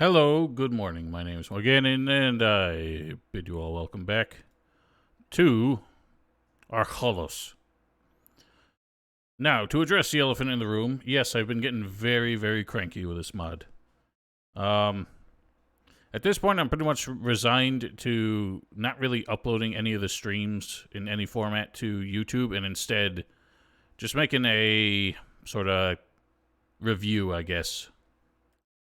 Hello, good morning. My name is Morgan, and I bid you all welcome back to Archolos. Now, to address the elephant in the room, yes, I've been getting very, very cranky with this mod. At this point, I'm pretty much resigned to not really uploading any of the streams in any format to YouTube, and instead just making a sort of review, I guess.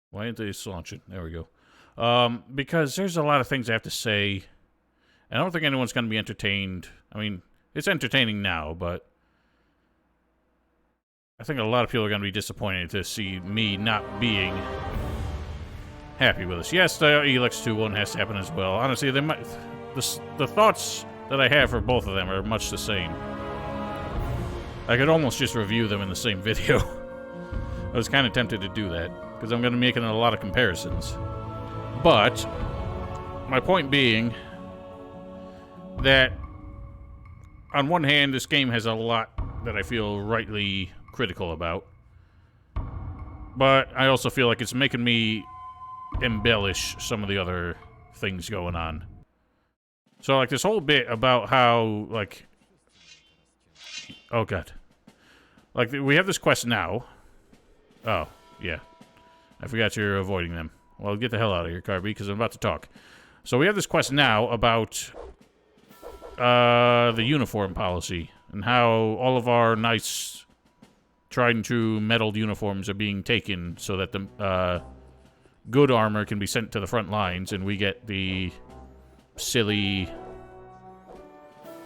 Why aren't they launching? There we go. Because there's a lot of things I have to say. I don't think anyone's going to be entertained. I mean, it's entertaining now, but I think a lot of people are going to be disappointed to see me not being happy with this. Yes, the Elex 2 one has to happen as well. Honestly, they might, the thoughts that I have for both of them are much the same. I could almost just review them in the same video. I was kind of tempted to do that, because I'm going to be making a lot of comparisons. But my point being that on one hand, this game has a lot that I feel rightly critical about. But I also feel like it's making me embellish some of the other things going on. So, like, this whole bit about how, like... Oh, God. Like, we have this quest now. Oh, yeah. I forgot you're avoiding them. Well, get the hell out of here, Carby, because I'm about to talk. So we have this quest now about the uniform policy and how all of our nice tried and true metaled uniforms are being taken so that the good armor can be sent to the front lines and we get the silly,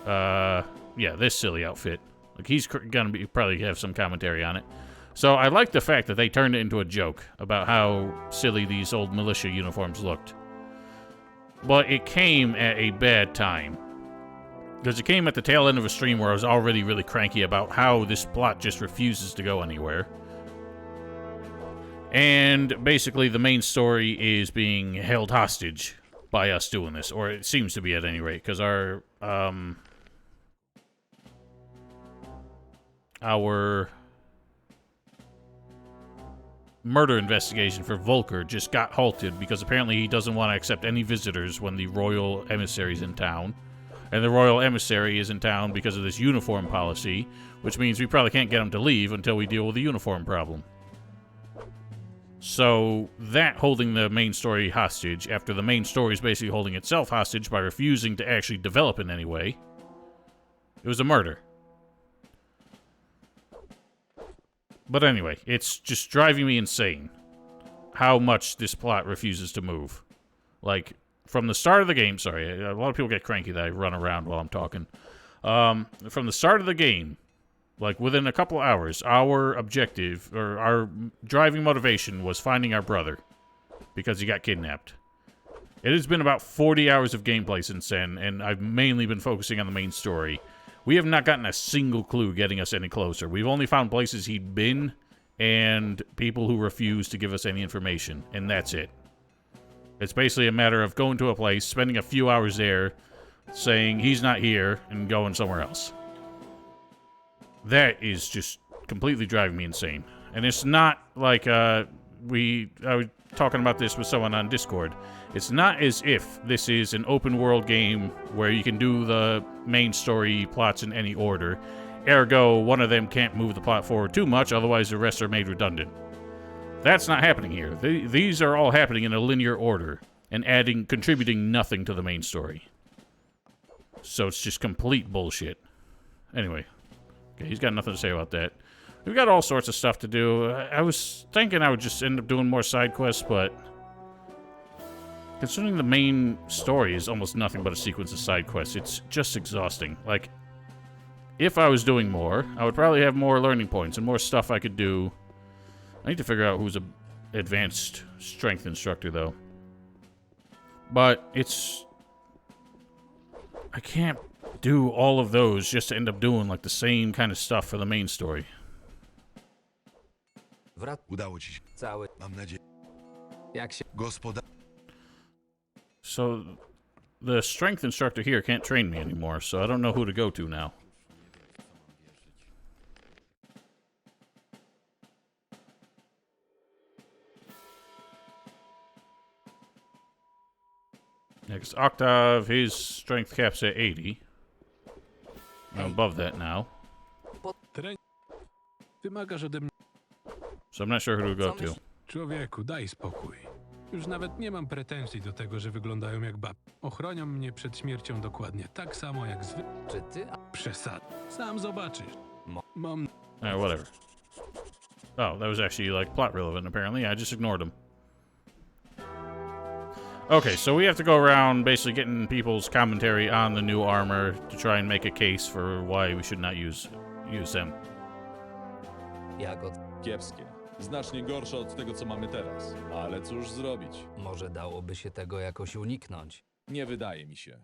this silly outfit. Like, he's gonna probably have some commentary on it. So I like the fact that they turned it into a joke about how silly these old militia uniforms looked. But it came at a bad time. Because it came at the tail end of a stream where I was already really cranky about how this plot just refuses to go anywhere. And basically the main story is being held hostage by us doing this. Or it seems to be at any rate. Because our murder investigation for Volker just got halted because apparently he doesn't want to accept any visitors when the royal emissary's in town. And the royal emissary is in town because of this uniform policy, which means we probably can't get him to leave until we deal with the uniform problem. So, that holding the main story hostage, after the main story is basically holding itself hostage by refusing to actually develop in any way, it was a murder. But anyway, it's just driving me insane how much this plot refuses to move. Like, from the start of the game, sorry, a lot of people get cranky that I run around while I'm talking. From the start of the game, like within a couple hours, our objective, or our driving motivation was finding our brother because he got kidnapped. It has been about 40 hours of gameplay since then, and I've mainly been focusing on the main story. We have not gotten a single clue getting us any closer. We've only found places he'd been and people who refuse to give us any information, and that's it. It's basically a matter of going to a place, spending a few hours there, saying he's not here, and going somewhere else. That is just completely driving me insane. And it's not like, I was talking about this with someone on Discord. It's not as if this is an open world game where you can do the main story plots in any order. Ergo, one of them can't move the plot forward too much, otherwise the rest are made redundant. That's not happening here. These are all happening in a linear order and contributing nothing to the main story. So it's just complete bullshit. Anyway, okay, he's got nothing to say about that. We've got all sorts of stuff to do. I was thinking I would just end up doing more side quests, but considering the main story is almost nothing but a sequence of side quests, it's just exhausting. Like, if I was doing more, I would probably have more learning points and more stuff I could do. I need to figure out who's an advanced strength instructor, though. But it's... I can't do all of those just to end up doing, like, the same kind of stuff for the main story. So, the strength instructor here can't train me anymore, so I don't know who to go to now. Next, Octave, his strength cap's at 80. I'm above that now. Wymagasz ode mnie... So I'm not sure who to go to. Człowieku, daj spokój. Już nawet nie mam pretensji do tego, że wyglądają jak bab. Ochronią mnie przed śmiercią dokładnie tak samo jak Czy ty? Przesad. Sam zobaczysz. Mam... Whatever. Oh, that was actually, like, plot relevant, apparently. I just ignored him. Okay, so we have to go around basically getting people's commentary on the new armor to try and make a case for why we should not use them. Kiepskie. Znacznie gorsze od tego, co mamy teraz. Ale cóż zrobić? Może dałoby się tego jakoś uniknąć. Nie wydaje mi się.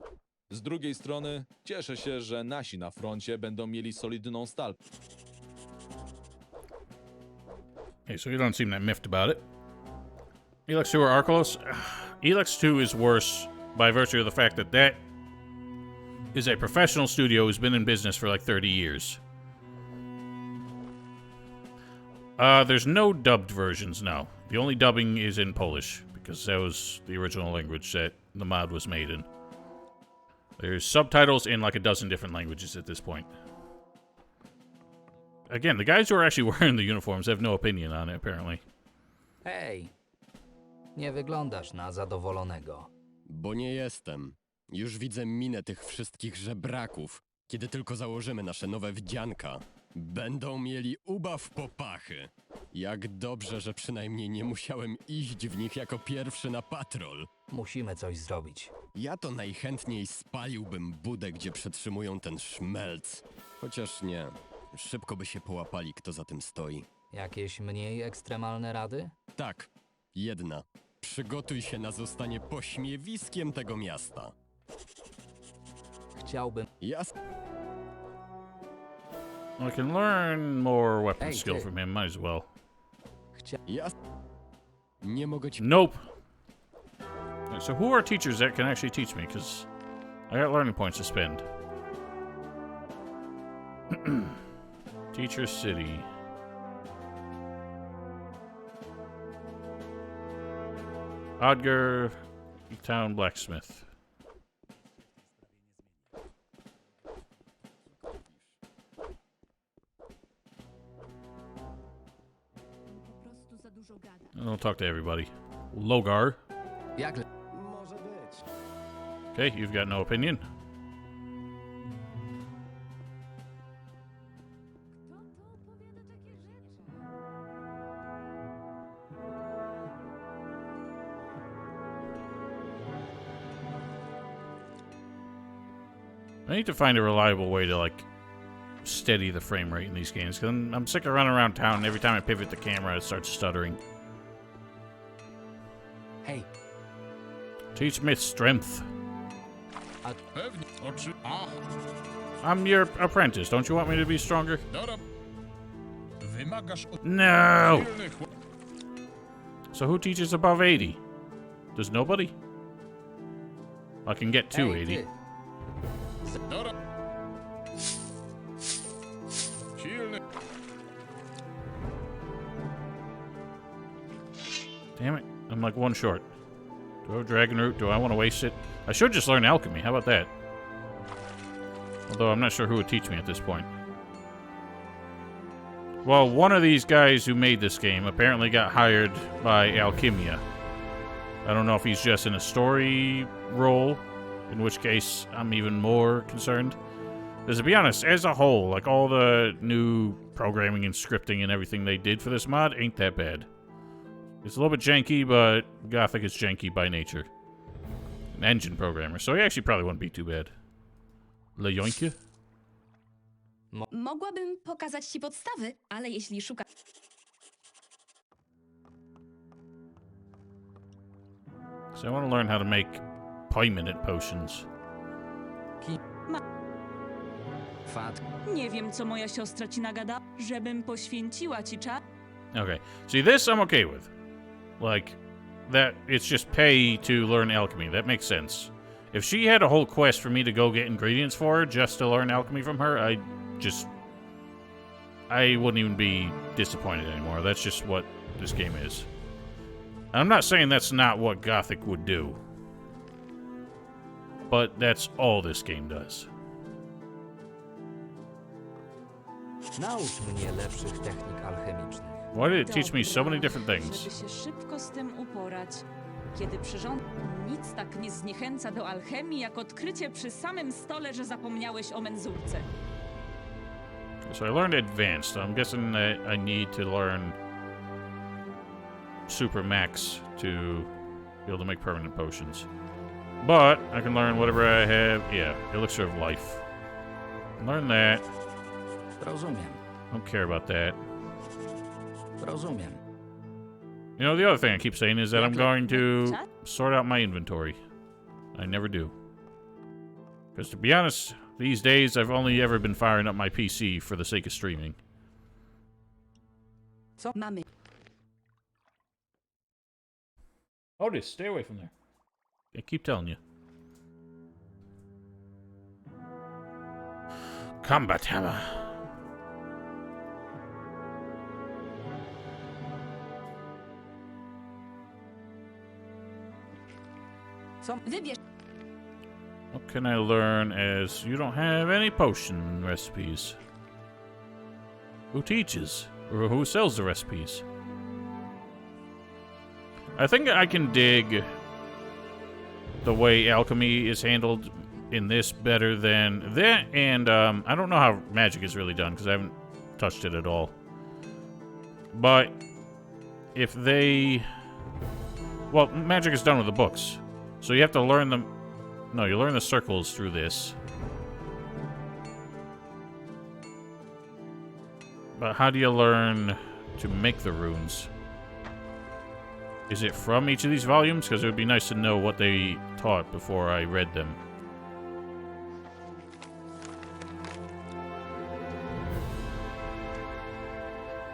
Z drugiej strony, cieszę się, że nasi na froncie będą mieli solidną stal. Okay, so you don't seem that miffed about it. Elex 2 or Arkelos? Elex 2 is worse by virtue of the fact that that is a professional studio who's been in business for like 30 years. There's no dubbed versions, no. The only dubbing is in Polish, because that was the original language that the mod was made in. There's subtitles in like a dozen different languages at this point. Again, the guys who are actually wearing the uniforms have no opinion on it, apparently. Hej, nie wyglądasz na zadowolonego. Bo nie jestem. Już widzę minę tych wszystkich żebraków. Kiedy tylko założymy nasze nowe wdzianka, będą mieli ubaw po pachy. Jak dobrze, że przynajmniej nie musiałem iść w nich jako pierwszy na patrol. Musimy coś zrobić. Ja to najchętniej spaliłbym budę, gdzie przetrzymują ten szmelc. Chociaż nie. Szybko by się połapali, kto za tym stoi. Jakieś mniej ekstremalne rady? Tak, jedna. Przygotuj się na zostanie pośmiewiskiem tego miasta. Chciałbym... I can learn more weapon Hey, skill hey. from him, might as well. Nie mogę ci... Nope. So who are teachers that can actually teach me? Because I got learning points to spend. Teacher City. Odger, Town Blacksmith. I'll talk to everybody. Logar. Jak... Okay, you've got no opinion. I need to find a reliable way to, like, steady the frame rate in these games, because I'm sick of running around town, and every time I pivot the camera, it starts stuttering. Hej, Teach me strength. I'm your apprentice. Don't you want me to be stronger? No! So who teaches above 80? Does nobody? I can get to hej, 80. ty. Damn it. I'm like one short. Do I have Dragon Root? Do I want to waste it? I should just learn Alchemy. How about that? Although I'm not sure who would teach me at this point. Well, one of these guys who made this game apparently got hired by Alchemia. I don't know if he's just in a story role, in which case I'm even more concerned. Because to be honest, as a whole, like all the new programming and scripting and everything they did for this mod ain't that bad. It's a little bit janky, but Gothic is janky by nature. An engine programmer, so he actually probably wouldn't be too bad. Le Yoinkie? Mogłabym pokazać ci podstawy, ale jeśli szukasz... So I want to learn how to make Pie-Minute potions. Fat. Nie wiem, co moja siostra ci nagada, żebym poświęciła ci czas. Okay. See, this I'm okay with. Like, that it's just pay to learn alchemy. That makes sense. If she had a whole quest for me to go get ingredients for her just to learn alchemy from her, I wouldn't even be disappointed anymore. That's just what this game is. And I'm not saying that's not what Gothic would do. but that's all this game does. Naucz mnie lepszych technik alchemicznych. Why did it teach me so many different Żeby things? się szybko z tym uporać. Kiedy przyrząd... Nic tak nie zniechęca do alchemii, jak odkrycie przy samym stole, że zapomniałeś o menzurce. So I learned advanced. I'm guessing that I need to learn super max to be able to make permanent potions. But I can learn whatever I have. Yeah, elixir of life. Learn that. Rozumiem. Don't care about that. Rozumiem. You know, the other thing I keep saying is that I'm going to sort out my inventory. I never do. Because to be honest, these days I've only ever been firing up my PC for the sake of streaming. Co mamy? Otis, stay away from there. I keep telling you. Combat hammer. Co? Wybierz. What can I learn as you don't have any potion recipes? Who teaches? Or who sells the recipes? I think I can dig the way alchemy is handled in this better than that, and I don't know how magic is really done because I haven't touched it at all. But if they... Well, magic is done with the books. So you have to learn them... No, you learn the circles through this. But how do you learn to make the runes? Is it from each of these volumes? Because it would be nice to know what they taught before I read them.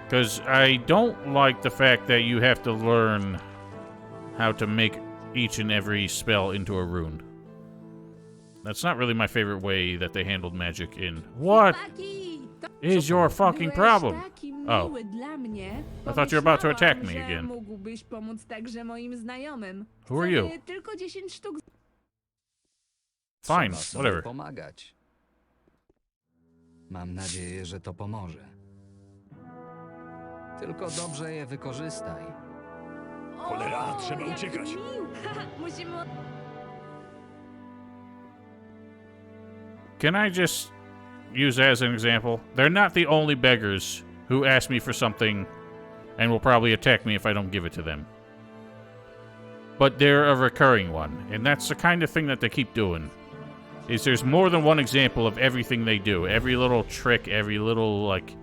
Because I don't like the fact that you have to learn how to make each and every spell into a rune. That's not really my favorite way that they handled magic in... What is your fucking problem? Oh. I thought you were about to attack me again. Mógłbyś pomóc także moim znajomym. Who are you? Tylko 10 sztuk. Fine, Trzeba sobie whatever. pomagać. Mam nadzieję, że to pomoże. Tylko dobrze je wykorzystaj. Cholera, trzeba uciekać. Musimy... Can I just use that as an example? They're not the only beggars who ask me for something and will probably attack me if I don't give it to them. But they're a recurring one, and that's the kind of thing that they keep doing. Is there's more than one example of everything they do. Every little trick, every little, like,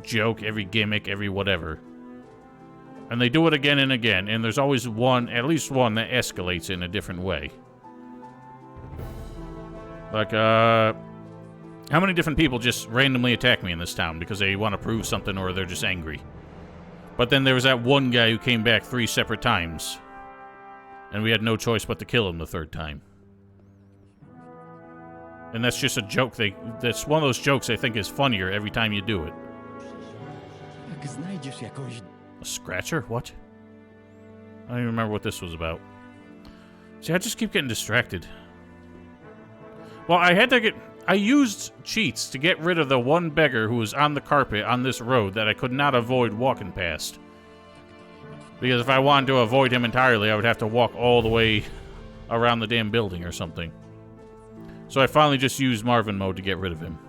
joke, every gimmick, every whatever. And they do it again and again, and there's always one, at least one, that escalates in a different way. Like, how many different people just randomly attack me in this town because they want to prove something or they're just angry? But then there was that one guy who came back 3 separate times, and we had no choice but to kill him the 3rd time. And that's just a joke. That's one of those jokes I think is funnier every time you do it. Jak znajdziesz jakąś... A scratcher? What? I don't even remember what this was about. See, I just keep getting distracted. Well, I used cheats to get rid of the one beggar who was on the carpet on this road that I could not avoid walking past. Because if I wanted to avoid him entirely, I would have to walk all the way around the damn building or something. So I finally just used Marvin mode to get rid of him.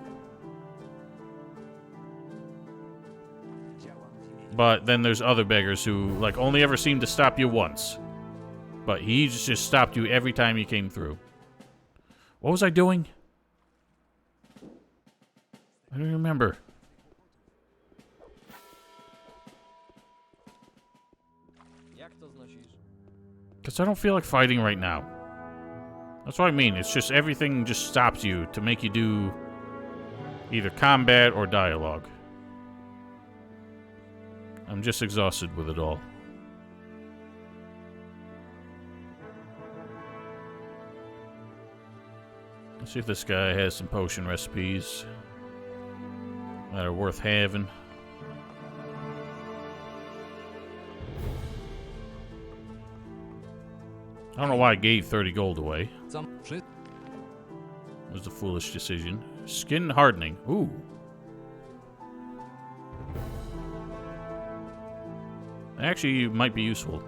But then there's other beggars who, like, only ever seem to stop you once. But he just stopped you every time he came through. What was I doing? I don't remember. Because I don't feel like fighting right now. That's what I mean. It's just everything just stops you to make you do either combat or dialogue. I'm just exhausted with it all. Let's see if this guy has some potion recipes that are worth having. I don't know why I gave 30 gold away. was a foolish decision. Skin hardening. Ooh. Actually, might be useful.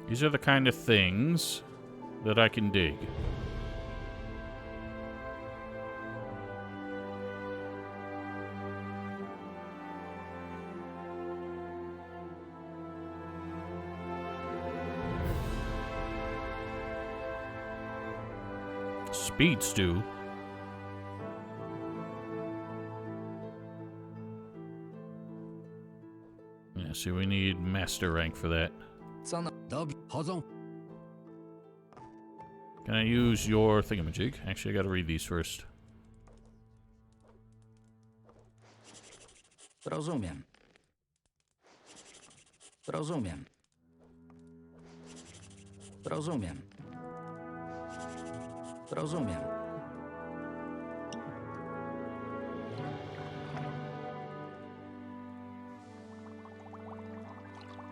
These are the kind of things that I can dig. Speed stew. Yeah, see, we need master rank for that. Co na... Dobrze, chodzą. Can I use your thingamajig? Actually, I gotta read these first. Rozumiem. Rozumiem. Rozumiem. Rozumiem.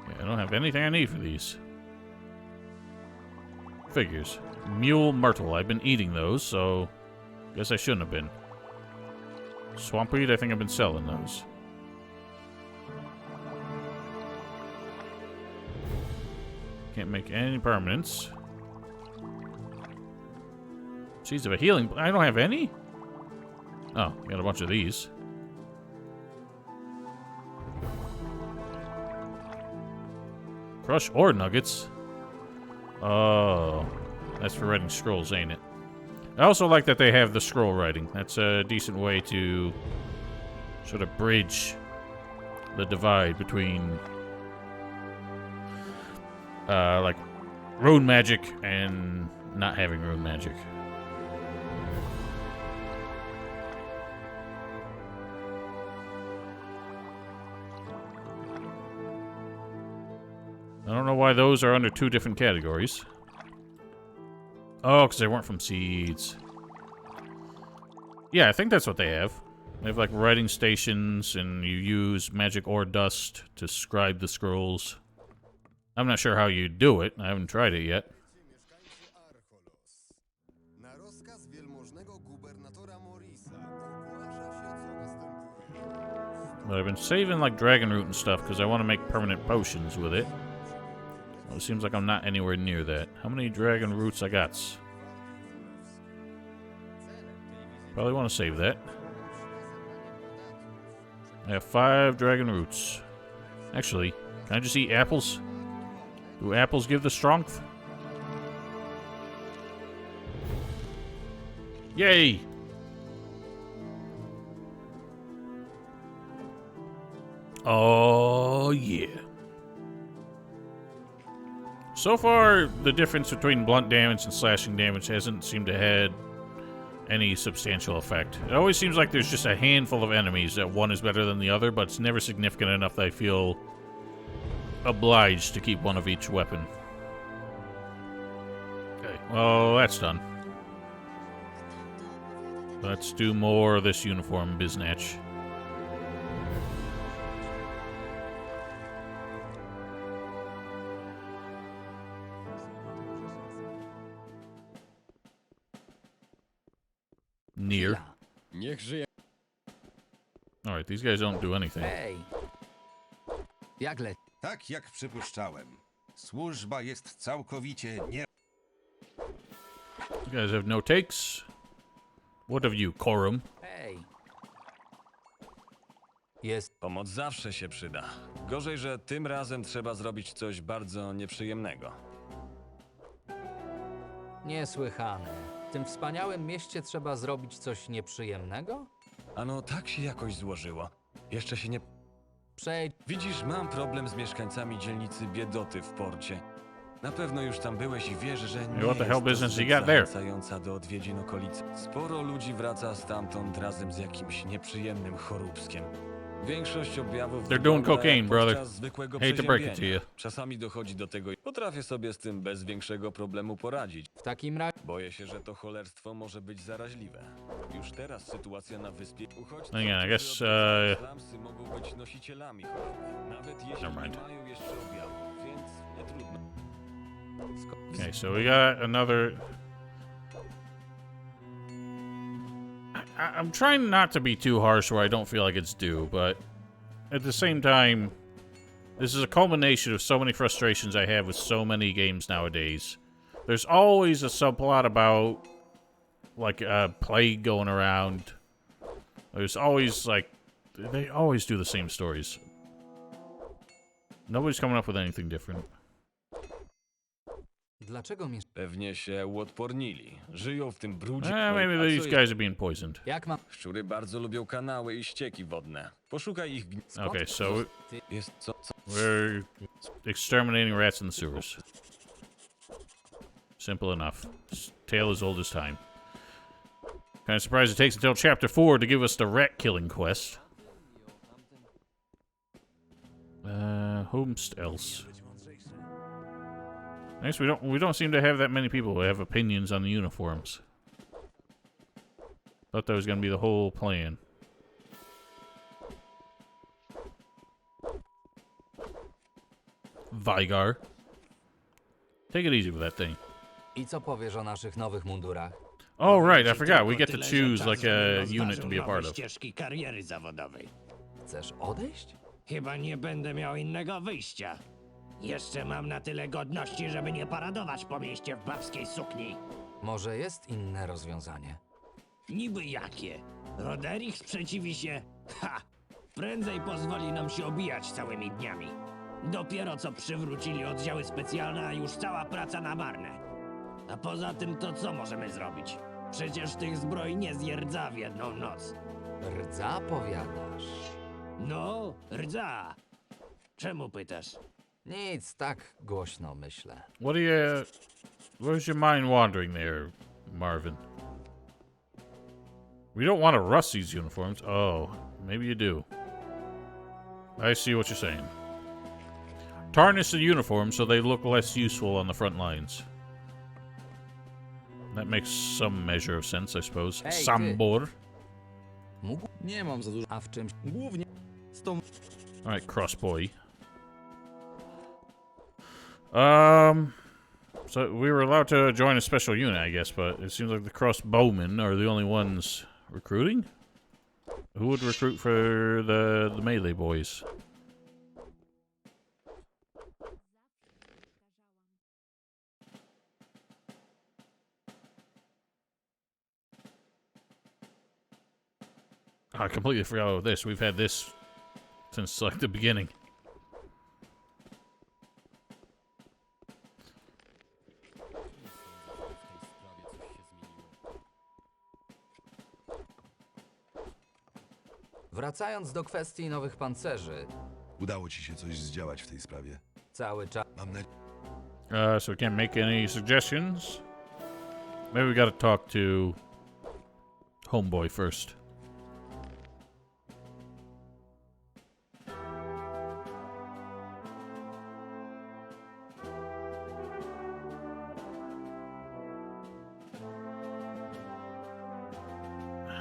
Yeah, I don't have anything I need for these. Figures. Mule myrtle. I've been eating those, so guess I shouldn't have been. Swampweed, I think I've been selling those. Can't make any permanents. Seeds of a healing. I don't have any? Oh, got a bunch of these. Crush ore nuggets. Oh, that's for writing scrolls, ain't it? I also like that they have the scroll writing. That's a decent way to sort of bridge the divide between like rune magic and not having rune magic. I don't know why those are under two different categories. Oh, because they weren't from seeds. Yeah, I think that's what they have. They have like writing stations, and you use magic ore dust to scribe the scrolls. I'm not sure how you do it. I haven't tried it yet. But I've been saving like dragon root and stuff because I want to make permanent potions with it. Well, it seems like I'm not anywhere near that. How many dragon roots I got? Probably want to save that. I have 5 dragon roots. Actually, can I just eat apples? Do apples give the strength? Yay! Oh, yeah. So far, the difference between blunt damage and slashing damage hasn't seemed to have any substantial effect. It always seems like there's just a handful of enemies that one is better than the other, but it's never significant enough that I feel obliged to keep one of each weapon. Okay, well, that's done. Let's do more of this uniform biznatch. Near. Niech żyje. Alright, these guys don't do anything. Hej! Jak leci? Tak jak przypuszczałem. Służba jest całkowicie nie... You guys have no takes? What of you, Corum? Hej! Jest... Pomoc zawsze się przyda. Gorzej, że tym razem trzeba zrobić coś bardzo nieprzyjemnego. Niesłychane. W tym wspaniałym mieście trzeba zrobić coś nieprzyjemnego? Ano, tak się jakoś złożyło. Jeszcze się nie... Przejdź... Widzisz, mam problem z mieszkańcami dzielnicy Biedoty w porcie. Na pewno już tam byłeś i wiesz, że nie what the hell jest to business you zbyt got there? zachęcająca do odwiedzin okolicy. Sporo ludzi wraca stamtąd razem z jakimś nieprzyjemnym choróbskiem. Większość objawów They're doing wygląda cocaine, jak brother. podczas zwykłego Hate to break it to przeziębienia. you. Czasami dochodzi do tego i potrafię sobie z tym bez większego problemu poradzić. W takim razie... Boję się, że to cholerstwo może być zaraźliwe. Już teraz sytuacja na wyspie... Uchodźcy, Again, I guess, którzy odwiedzają slumsy, mogą być nosicielami choroby. Nawet jeśli Never mind. nie mają jeszcze objawów, więc nie trudno. Okay, so we got another... I'm trying not to be too harsh where I don't feel like it's due, but at the same time, this is a culmination of so many frustrations I have with so many games nowadays. There's always a subplot about, like, a plague going around. There's always, like, they always do the same stories. Nobody's coming up with anything different. Dlaczego mi... Pewnie się uodpornili. Żyją w tym brudzie. Maybe these guys are being poisoned. Jak mam... Szczury bardzo lubią kanały i ścieki wodne. Poszukaj ich... Okay, so Jest co? we're exterminating rats in the sewers. Simple enough. Tale as old as time. Kind of surprised it takes until chapter 4 to give us the rat killing quest. Whomst else? Next, we don't seem to have that many people who have opinions on the uniforms. Thought that was gonna be the whole plan. Vigar. Take it easy with that thing. I co powiesz o naszych nowych mundurach? Oh, right, I forgot. We get to choose, like, a unit to be a part of. Ścieżki kariery zawodowej. Chcesz odejść? Chyba nie będę miał innego wyjścia. Jeszcze mam na tyle godności, żeby nie paradować po mieście w babskiej sukni. Może jest inne rozwiązanie? Niby jakie? Roderick sprzeciwi się? Ha! Prędzej pozwoli nam się obijać całymi dniami. Dopiero co przywrócili oddziały specjalne, a już cała praca na marne. A poza tym to co możemy zrobić? Przecież tych zbroi nie zje rdza w jedną noc. Rdza powiadasz? No, rdza. Czemu pytasz? Nic, tak głośno myślę. What do you... Where's your mind wandering there, Marvin? We don't want to rust these uniforms. Oh, maybe you do. I see what you're saying. Tarnish the uniforms so they look less useful on the front lines. That makes some measure of sense, I suppose. Hey, Sambor. Mógł? Nie mam za dużo. A w czymś? Głównie z tą... Alright, crossboy. So we were allowed to join a special unit, I guess, but it seems like the crossbowmen are the only ones recruiting? Who would recruit for the melee boys? I completely forgot about this. We've had this since, like, the beginning. Wracając do kwestii nowych pancerzy, Udało ci się coś zdziałać w tej sprawie? cały czas... Mam nadzieję... So we can't make any suggestions. Maybe we gotta talk to Homeboy first.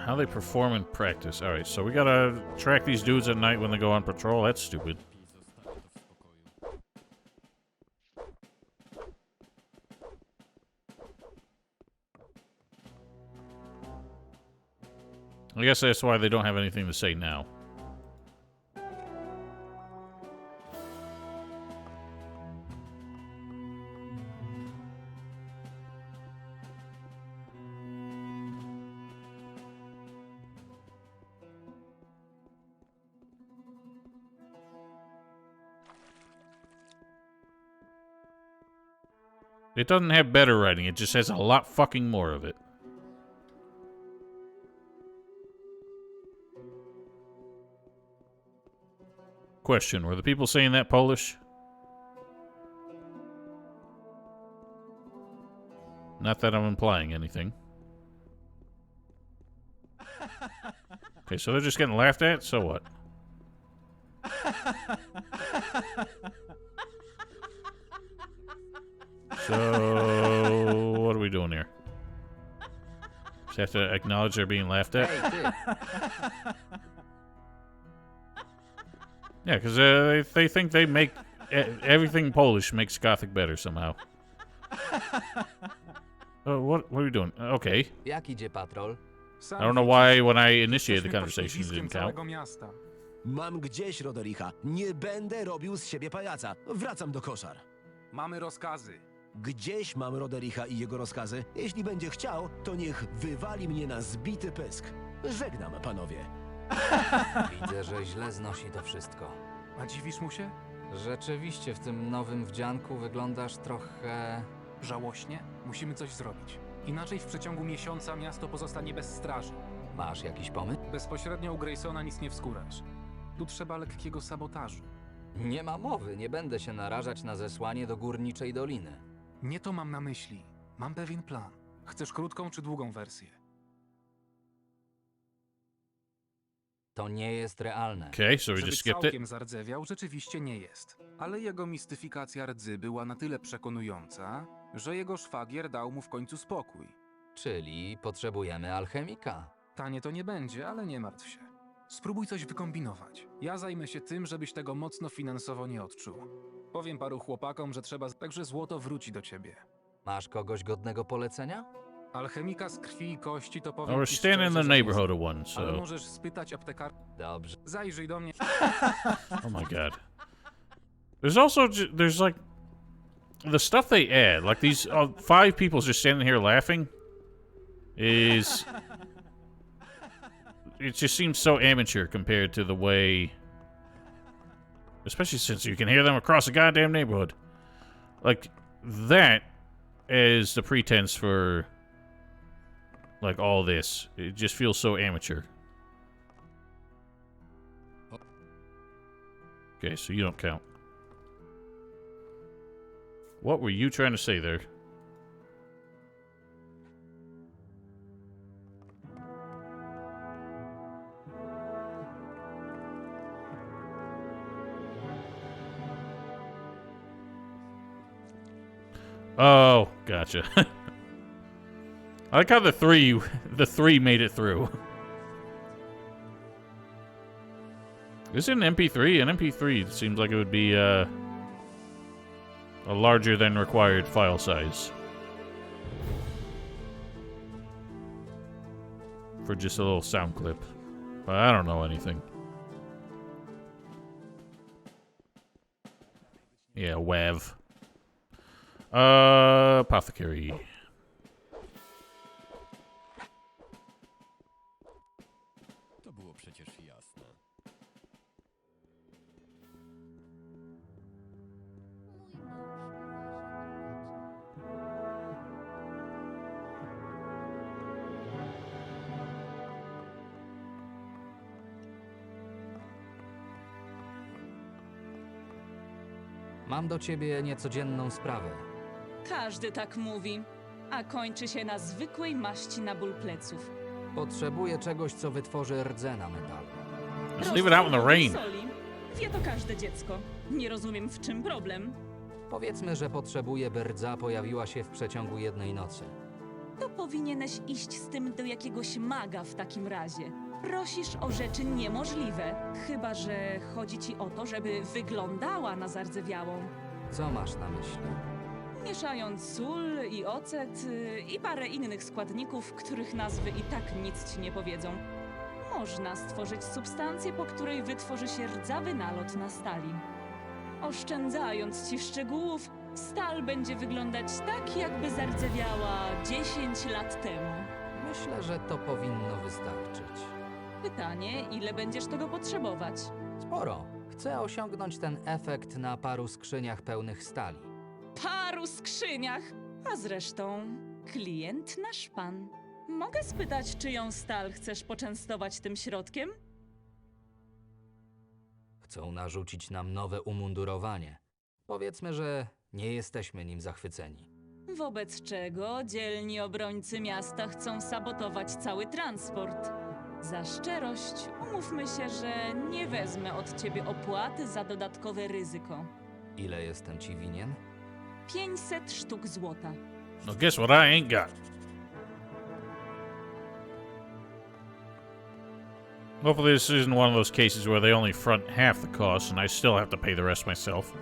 How they perform in practice. Alright, so we gotta track these dudes at night when they go on patrol. That's stupid. I guess that's why they don't have anything to say now. It doesn't have better writing, it just has a lot fucking more of it. Question, were the people saying that Polish? Not that I'm implying anything. Okay, so they're just getting laughed at? So what? So, what are we doing here? Just have to acknowledge they're being laughed at? Hej, ty! Yeah, because they think they make... everything Polish makes Gothic better somehow. What are you doing? Okay. Jak idzie patrol? I don't know why when I initiated the conversation it didn't count. Mam gdzieś Rodericha. Nie będę robił z siebie pajaca. Wracam do koszar. Mamy rozkazy. Gdzieś mam Rodericha i jego rozkazy. Jeśli będzie chciał, to niech wywali mnie na zbity pysk. Żegnam, panowie. Widzę, że źle znosi to wszystko. A dziwisz mu się? Rzeczywiście w tym nowym wdzianku wyglądasz trochę... Żałośnie? Musimy coś zrobić. Inaczej w przeciągu miesiąca miasto pozostanie bez straży. Masz jakiś pomysł? Bezpośrednio u Graysona nic nie wskórasz. Tu trzeba lekkiego sabotażu. Nie ma mowy, nie będę się narażać na zesłanie do Górniczej Doliny. Nie to mam na myśli. Mam pewien plan. Chcesz krótką czy długą wersję? To nie jest realne. Okay, so we Żeby just skipped it. całkiem zardzewiał, rzeczywiście nie jest. Ale jego mistyfikacja rdzy była na tyle przekonująca, że jego szwagier dał mu w końcu spokój. Czyli potrzebujemy alchemika. Tanie to nie będzie, ale nie martw się. Spróbuj coś wykombinować. Ja zajmę się tym, żebyś tego mocno finansowo nie odczuł. Powiem paru chłopakom, że trzeba, także złoto wróci do ciebie. Masz kogoś godnego polecenia? Alchemika z krwi i kości to Oh, powiem we're ci staying in szczerze, the że nie neighborhood znam. of one, Ale so... możesz spytać aptekarza. Dobrze. Zajrzyj do mnie. Oh my god. There's also, there's like... The stuff they add, like these 5 people just standing here laughing, is... It just seems so amateur compared to the way... Especially since you can hear them across the goddamn neighborhood. Like, that is the pretense for... Like, all this. It just feels so amateur. Okay, so you don't count. What were you trying to say there? Oh, gotcha. I like how the three made it through. Is it an MP3? An MP3 seems like it would be a larger than required file size for just a little sound clip. But I don't know anything. Yeah, WAV. Apothecary. To było przecież jasne. Mam do ciebie niecodzienną sprawę. Każdy tak mówi, a kończy się na zwykłej maści na ból pleców. Potrzebuję czegoś, co wytworzy rdzę na metalu. Just leave it out in the rain. Soli. Wie to każde dziecko. Nie rozumiem, w czym problem. Powiedzmy, że potrzebuję, by rdza pojawiła się w przeciągu jednej nocy. To powinieneś iść z tym do jakiegoś maga w takim razie. Prosisz o rzeczy niemożliwe. Chyba że chodzi ci o to, żeby wyglądała na zardzewiałą. Co masz na myśli? Mieszając sól i ocet i parę innych składników, których nazwy i tak nic ci nie powiedzą. Można stworzyć substancję, po której wytworzy się rdzawy nalot na stali. Oszczędzając ci szczegółów, stal będzie wyglądać tak, jakby zardzewiała 10 lat temu. Myślę, że to powinno wystarczyć. Pytanie, ile będziesz tego potrzebować? Sporo. Chcę osiągnąć ten efekt na paru skrzyniach pełnych stali. Paru skrzyniach! A zresztą, klient nasz pan. Mogę spytać, czyją stal chcesz poczęstować tym środkiem? Chcą narzucić nam nowe umundurowanie. Powiedzmy, że nie jesteśmy nim zachwyceni. Wobec czego dzielni obrońcy miasta chcą sabotować cały transport. Za szczerość, umówmy się, że nie wezmę od ciebie opłaty za dodatkowe ryzyko. Ile jestem ci winien? 500 sztuk złota. Well, guess what I ain't got? Hopefully this isn't one of those cases where they only front half the cost and I still have to pay the rest myself.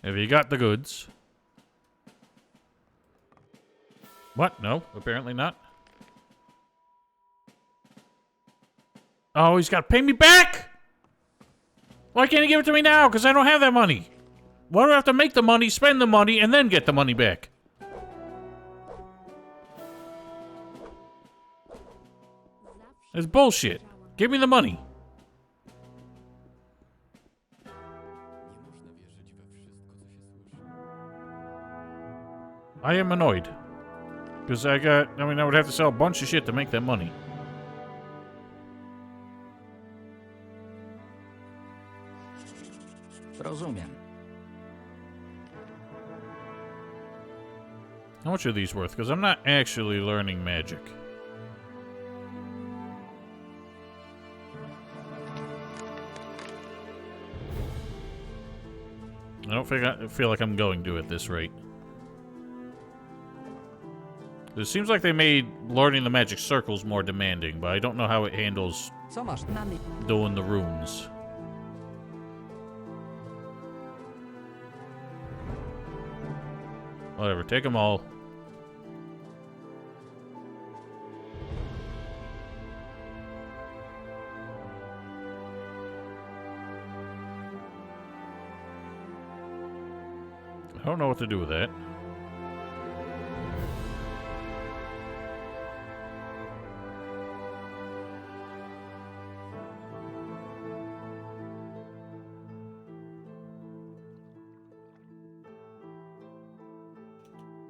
Have you got the goods? What? No, apparently not. Oh, he's got to pay me back! Why can't he give it to me now? Because I don't have that money. Why do I have to make the money, spend the money, and then get the money back? It's bullshit. Give me the money. I am annoyed. Because I would have to sell a bunch of shit to make that money. Rozumiem. How much are these worth? Because I'm not actually learning magic. I don't feel like I'm going to at this rate. It seems like they made learning the magic circles more demanding, but I don't know how it handles doing the runes. Whatever, take them all. I don't know what to do with that.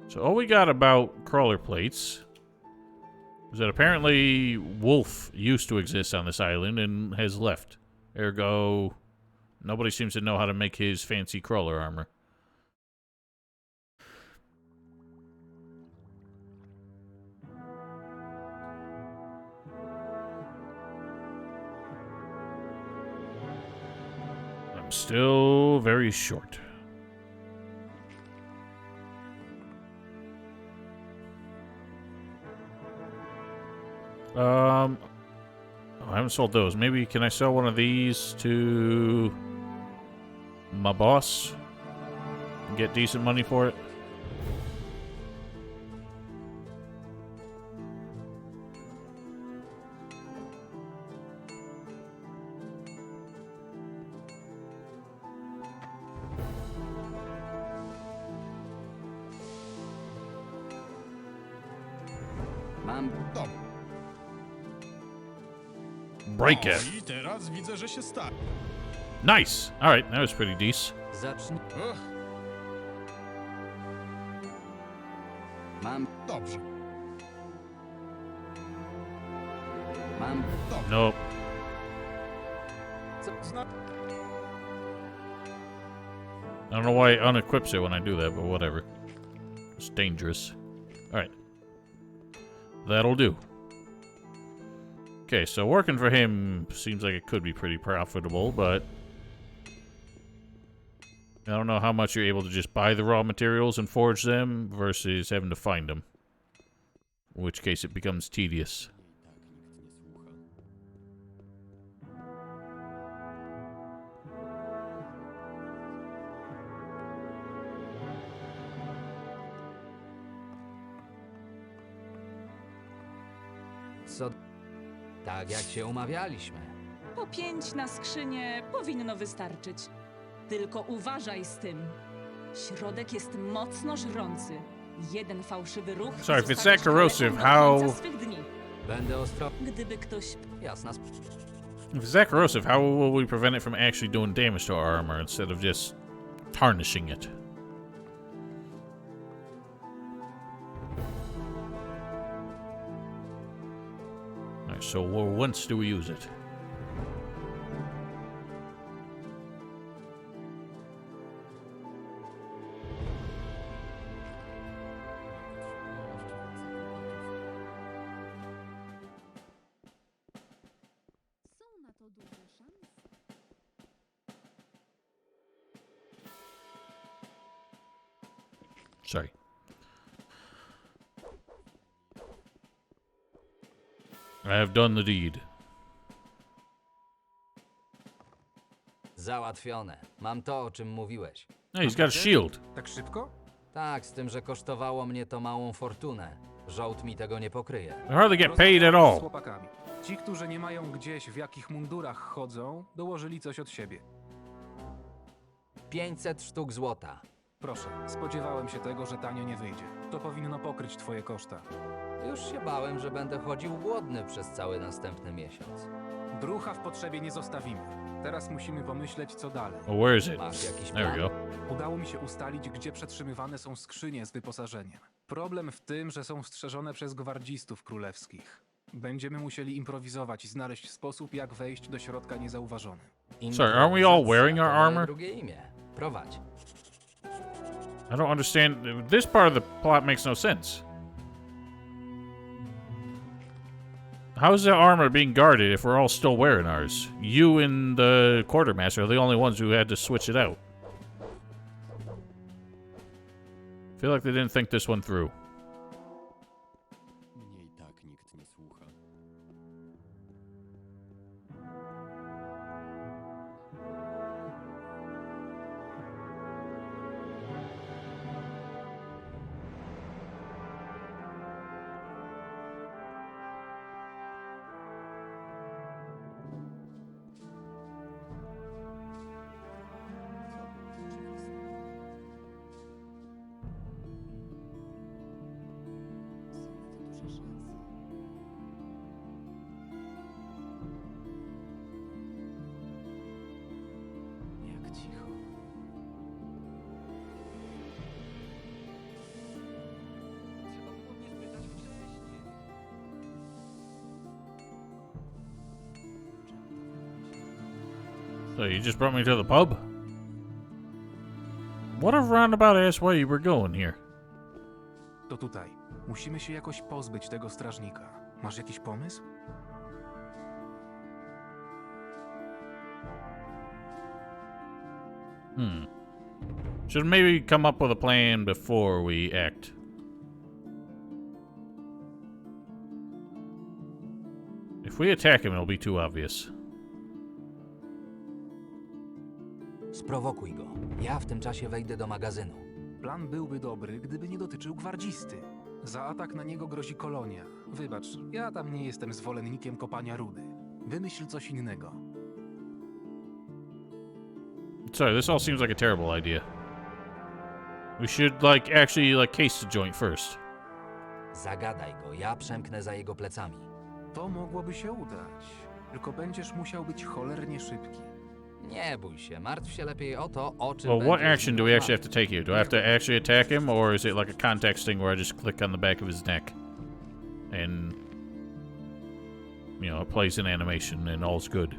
So all we got about crawler plates is that apparently Wolf used to exist on this island and has left. Ergo, nobody seems to know how to make his fancy crawler armor. I'm still very short. Oh, I haven't sold those. Maybe can I sell one of these to my boss and get decent money for it? Break it. Nice. All right, that was pretty decent. Nope. I don't know why it unequips it when I do that, but whatever. It's dangerous. All right. That'll do. Okay, so working for him seems like it could be pretty profitable, but I don't know how much you're able to just buy the raw materials and forge them versus having to find them. In which case it becomes tedious. Co? Tak jak się umawialiśmy. Po 5 na skrzynię powinno wystarczyć. Tylko uważaj z tym. Środek jest mocno żrący. Jeden fałszywy ruch. Sorry, if it's that corrosive, how... Będę ostrożny. Gdyby ktoś... Jasna. If it's that corrosive, how will we prevent it from actually doing damage to our armor instead of just tarnishing it? Alright, so once do we use it? Sorry. I have done the deed. Załatwione. Mam to, o czym mówiłeś. Hey, he's got a shield. Tak szybko? Tak, z tym, że kosztowało mnie to małą fortunę. Żołd mi tego nie pokryje. I hardly get paid at Rozmawiałem z all. chłopakami. Ci, którzy nie mają gdzieś w jakich mundurach chodzą, dołożyli coś od siebie. 500 sztuk złota. Proszę, spodziewałem się tego, że tanio nie wyjdzie. To powinno pokryć twoje koszta. Już się bałem, że będę chodził głodny przez cały następny miesiąc. Drucha w potrzebie nie zostawimy. Teraz musimy pomyśleć, co dalej. Oh, where is it? Masz jakiś There we plan? go. Udało mi się ustalić, gdzie przetrzymywane są skrzynie z wyposażeniem. Problem w tym, że są strzeżone przez gwardzistów królewskich. Będziemy musieli improwizować i znaleźć sposób, jak wejść do środka niezauważony. Sorry, aren't we all wearing our To moje armor? drugie imię. Prowadź. I don't understand. This part of the plot makes no sense. How is the armor being guarded if we're all still wearing ours? You and the quartermaster are the only ones who had to switch it out. I feel like they didn't think this one through. Mnie i tak nikt nie słucha. Jak cicho. So you just brought me to the pub? What a roundabout ass way we're going here. To tutaj. Musimy się jakoś pozbyć tego strażnika. Masz jakiś pomysł? Should maybe come up with a plan before we act. If we attack him, it'll be too obvious. Sprowokuj go. Ja w tym czasie wejdę do magazynu. Plan byłby dobry, gdyby nie dotyczył gwardzisty. Za atak na niego grozi kolonia. Wybacz, ja tam nie jestem zwolennikiem kopania rudy. Wymyśl coś innego. Sorry, this all seems like a terrible idea. We should, actually case the joint first. Zagadaj go, ja przemknę za jego plecami. To mogłoby się udać. Tylko będziesz musiał być cholernie szybki. Nie bój się, martw się lepiej o to, o czym Well, what będziesz action do we actually have to take here? Do I have to actually attack him, or is it like a context thing where I just click on the back of his neck? And, it plays an animation and all's good.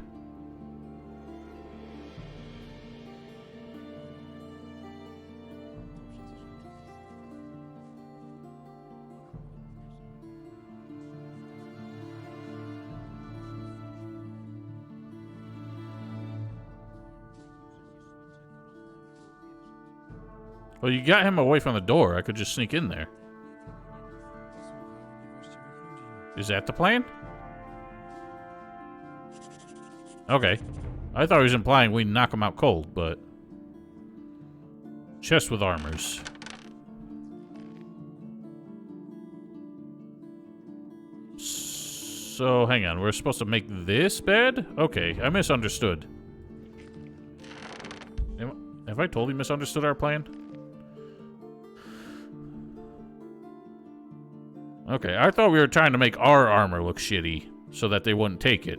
Well, you got him away from the door. I could just sneak in there. Is that the plan? Okay. I thought he was implying we knock him out cold, but... Chest with armors. So, hang on. We're supposed to make this bed? Okay, I misunderstood. Have I totally misunderstood our plan? Okay, I thought we were trying to make our armor look shitty so that they wouldn't take it.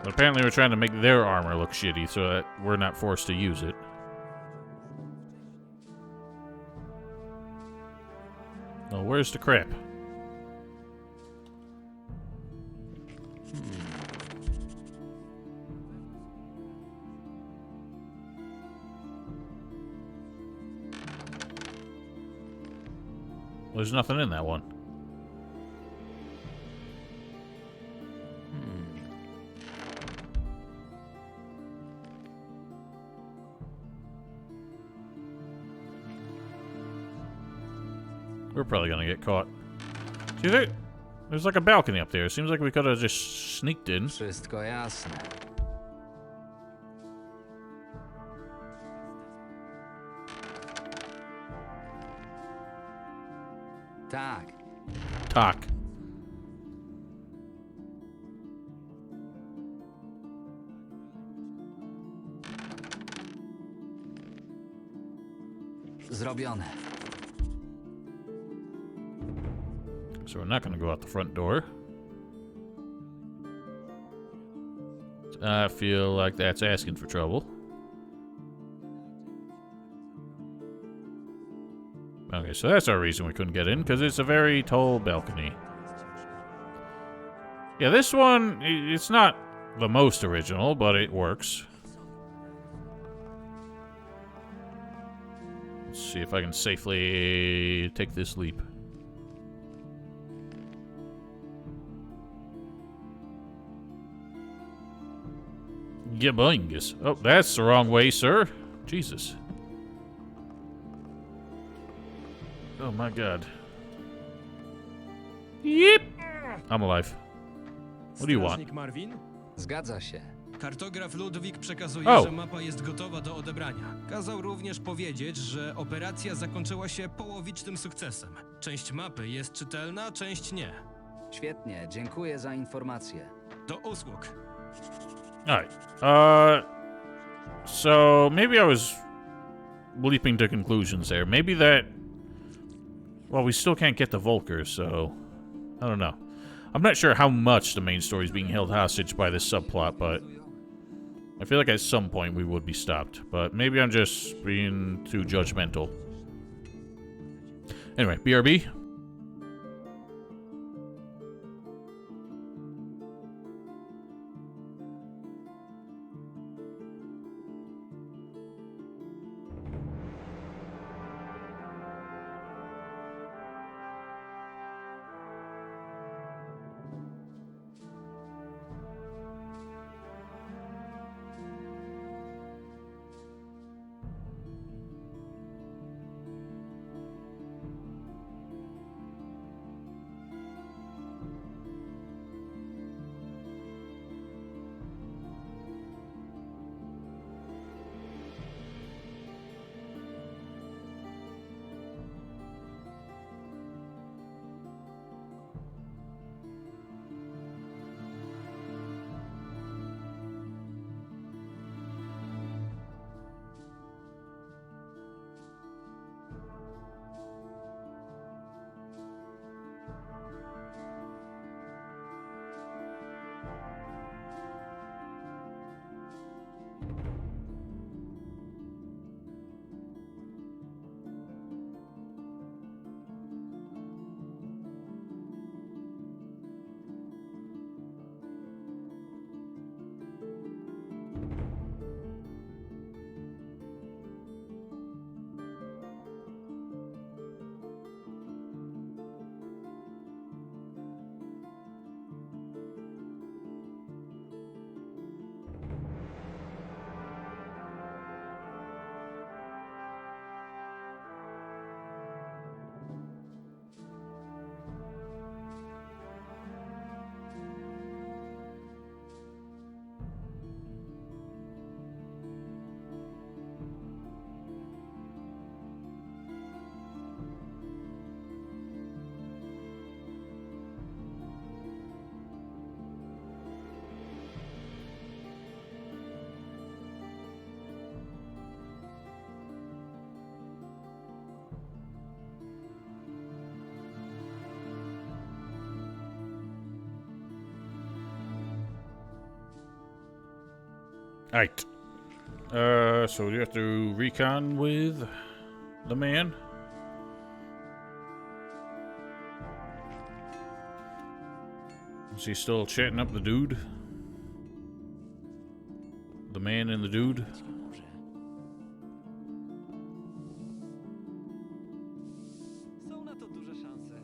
But apparently we're trying to make their armor look shitty so that we're not forced to use it. Oh, where's the crap? Well, there's nothing in that one. We're probably gonna get caught. See there? There's like a balcony up there. Seems like we could have just sneaked in. Wszystko jasne. Tak. Tak. Zrobione. So we're not going to go out the front door. I feel like that's asking for trouble. Okay, so that's our reason we couldn't get in, because it's a very tall balcony. Yeah, this one, it's not the most original, but it works. Let's see if I can safely take this leap. Gibingus. Oh, that's the wrong way, sir. Jesus. Oh my god. Yep. I'm alive. What do you want? Marvin? Zgadza się. Kartograf Ludwik przekazuje, O. że mapa jest gotowa do odebrania. Kazał również powiedzieć, że operacja zakończyła się połowicznym sukcesem. Część mapy jest czytelna, część nie. Świetnie, dziękuję za informację. Do usług. Alright. So maybe I was leaping to conclusions there. Maybe that... Well, we still can't get the Volker, so... I don't know. I'm not sure how much the main story is being held hostage by this subplot, but... I feel like at some point we would be stopped. But maybe I'm just being too judgmental. Anyway, BRB. Alright. So you have to recon with the man. Is he still chatting up the dude? The man and the dude? Są na to duże szanse.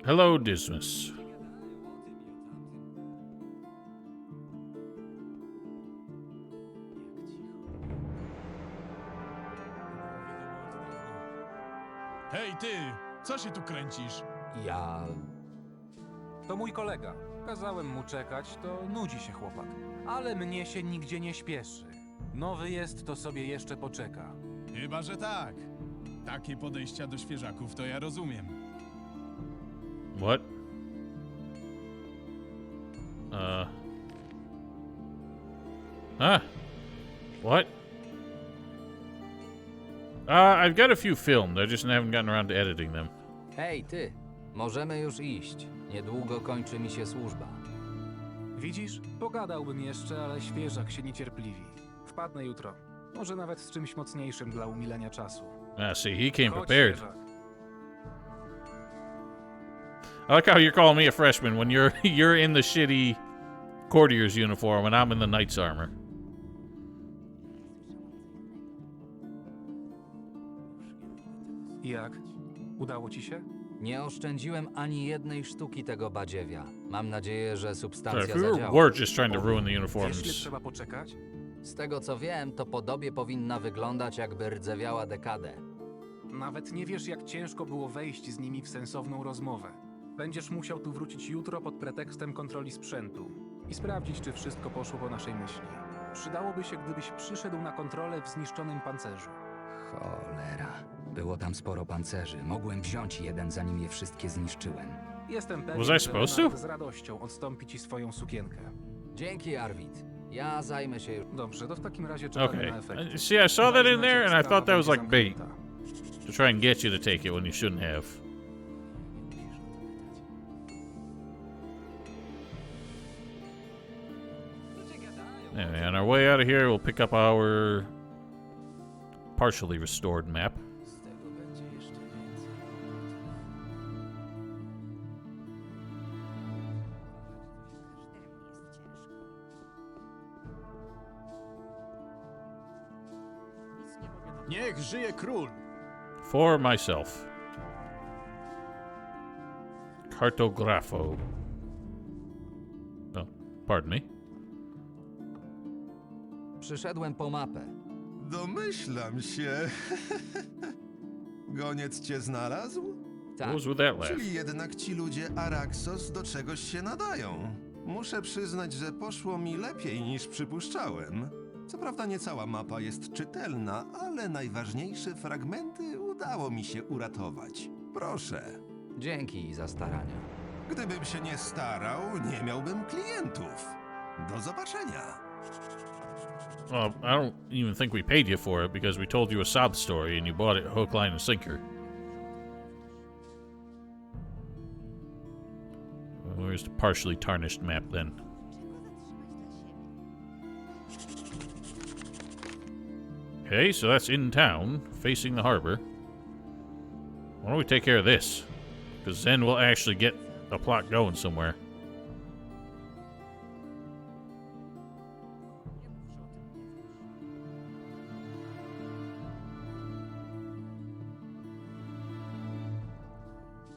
Hello, Dismas. Hej ty, co się tu kręcisz? Ja... To mój kolega. Kazałem mu czekać, to nudzi się chłopak. Ale mnie się nigdzie nie śpieszy. Nowy jest, to sobie jeszcze poczeka. Chyba, że tak. Takie podejścia do świeżaków to ja rozumiem. What? Huh? What? I've got a few filmed, I just haven't gotten around to editing them. Hej, ty! Możemy już iść. Niedługo kończy mi się służba. Widzisz? Pogadałbym jeszcze, ale świeżak się niecierpliwi. Wpadnę jutro. Może nawet z czymś mocniejszym dla umilenia czasu. See, he came Chodź, prepared. świeżak. I like how you're calling me a freshman when you're in the shitty courtier's uniform and I'm in the knight's armor. Jak? Udało ci się? Nie oszczędziłem ani jednej sztuki tego badziewia. Mam nadzieję, że substancja If we zadziała. were just trying to ruin the Wiesz, ile uniforms. trzeba poczekać? Z tego co wiem, to podobie powinna wyglądać, jakby rdzewiała dekadę. Nawet nie wiesz, jak ciężko było wejść z nimi w sensowną rozmowę. Będziesz musiał tu wrócić jutro pod pretekstem kontroli sprzętu i sprawdzić, czy wszystko poszło po naszej myśli. Przydałoby się, gdybyś przyszedł na kontrolę w zniszczonym pancerzu. Cholera. Było tam sporo pancerzy. Mogłem wziąć jeden, zanim je wszystkie zniszczyłem. Jestem pewien, Was I że supposed to? Renard z radością odstąpi ci swoją sukienkę. Dzięki, Arvid. Ja zajmę się już. Dobrze, to w takim razie czekamy Okay. na efekt. See, I saw that in Ważne, there czy and I sprawa thought that was będzie like bait. zamknięta. To try and get you to take it when you shouldn't have. Anyway, on our way out of here, we'll pick up our partially restored map. Niech żyje król! For myself. Cartografo. Oh, pardon me. Przyszedłem po mapę. Domyślam się. Goniec cię znalazł? What was with that laugh? Czyli jednak ci ludzie Araxos do czegoś się nadają. Muszę przyznać, że poszło mi lepiej niż przypuszczałem. Co prawda nie cała mapa jest czytelna, ale najważniejsze fragmenty udało mi się uratować. Proszę. Dzięki za starania. Gdybym się nie starał, nie miałbym klientów. Do zobaczenia. Well, I don't even think we paid you for it because we told you a sob story and you bought it hook, line, and sinker. Well, where's the partially tarnished map then? Okay, so that's in town, facing the harbor. Why don't we take care of this? Because then we'll actually get a plot going somewhere.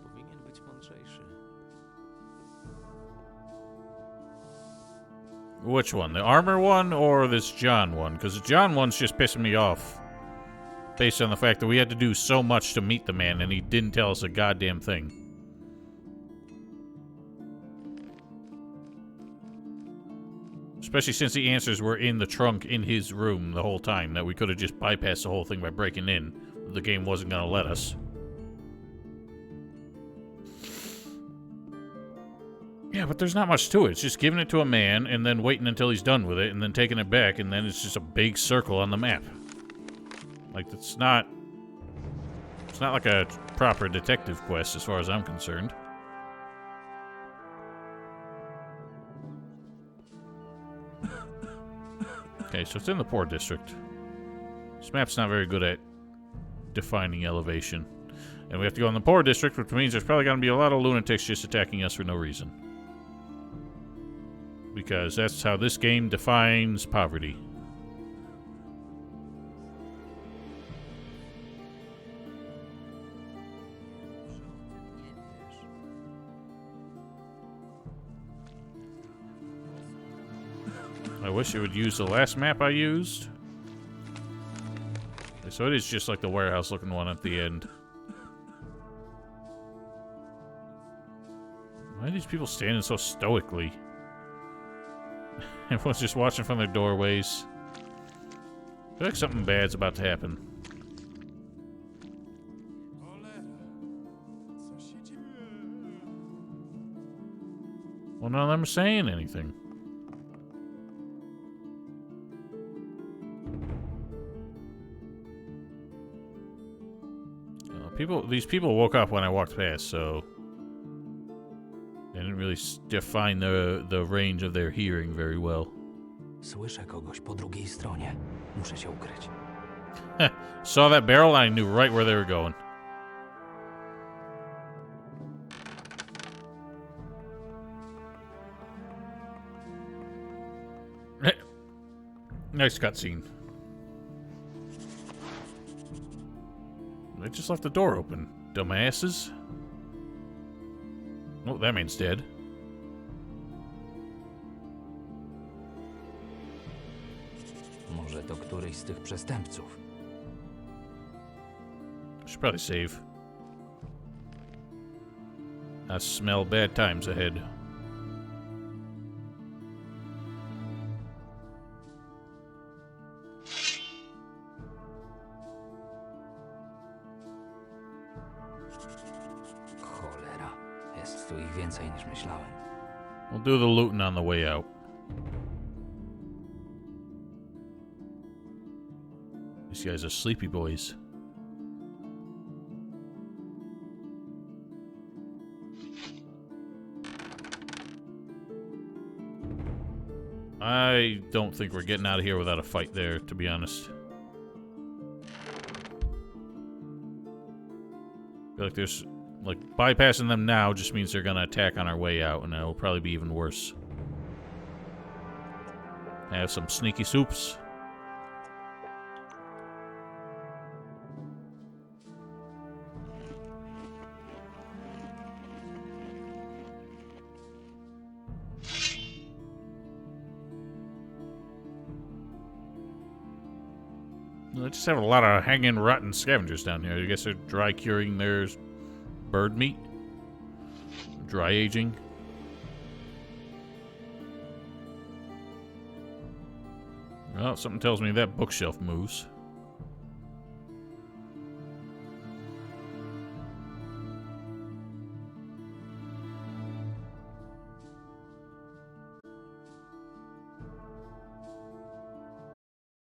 Powinien być mądrzejszy. Which one? The armor one or this John one? Because the John one's just pissing me off. Based on the fact that we had to do so much to meet the man and he didn't tell us a goddamn thing. Especially since the answers were in the trunk in his room the whole time, that we could have just bypassed the whole thing by breaking in. The game wasn't going to let us. Yeah, but there's not much to it. It's just giving it to a man and then waiting until he's done with it and then taking it back, and then it's just a big circle on the map. Like, it's not like a proper detective quest as far as I'm concerned. Okay, so it's in the poor district. This map's not very good at defining elevation. And we have to go in the poor district, which means there's probably going to be a lot of lunatics just attacking us for no reason. Because that's how this game defines poverty. I wish it would use the last map I used. So it is just like the warehouse looking one at the end. Why Why are these people standing so stoically? Everyone's just watching from their doorways. I feel like something bad's about to happen. Well, none of them are saying anything. These people woke up when I walked past, so they didn't really define the range of their hearing very well. Słyszę kogoś po drugiej stronie. Muszę się ukryć. Saw that barrel and I knew right where they were going. Nice cutscene. They just left the door open, dumbasses. Oh, that man's dead. Może to któryś z tych przestępców. Should probably save. I smell bad times ahead. Cholera, jest tu ich więcej niż myślałem. We'll do the looting on the way out. These guys are sleepy boys. I don't think we're getting out of here without a fight there, to be honest. I feel like there's... like, bypassing them now just means they're gonna attack on our way out, and it'll probably be even worse. Have some sneaky soups. They just have a lot of hanging, rotten scavengers down here. I guess they're dry curing their bird meat. Dry aging. Well, something tells me that bookshelf moves.